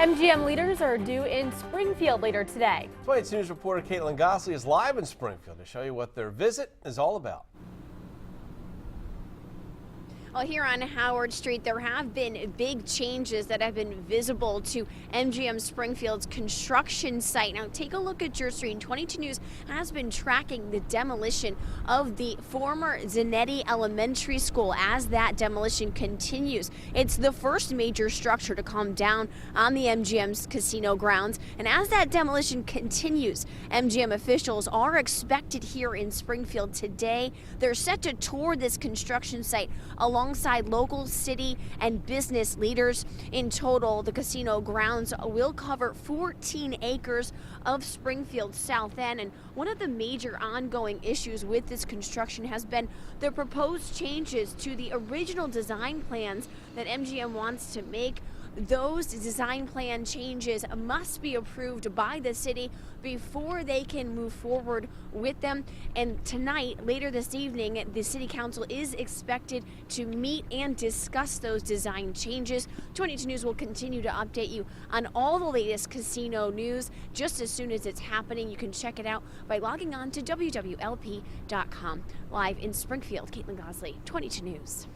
MGM leaders are due in Springfield later today. 22 News reporter Caitlin Gosley is live in Springfield to show you what their visit is all about. Well, here on Howard Street, there have been big changes that have been visible to MGM Springfield's construction site. Now, take a look at your screen. 22 News has been tracking the demolition of the former Zanetti Elementary School as that demolition continues. It's the first major structure to come down on the MGM's casino grounds. And as that demolition continues, MGM officials are expected here in Springfield today. They're set to tour this construction site alongside local city and business leaders. In total, the casino grounds will cover 14 acres of Springfield South End. And one of the major ongoing issues with this construction has been the proposed changes to the original design plans that MGM wants to make. Those design plan changes must be approved by the city before they can move forward with them. And tonight, later this evening, the city council is expected to meet and discuss those design changes. 22 News will continue to update you on all the latest casino news just as soon as it's happening. You can check it out by logging on to wwlp.com. Live in Springfield, Caitlin Gosley, 22 News.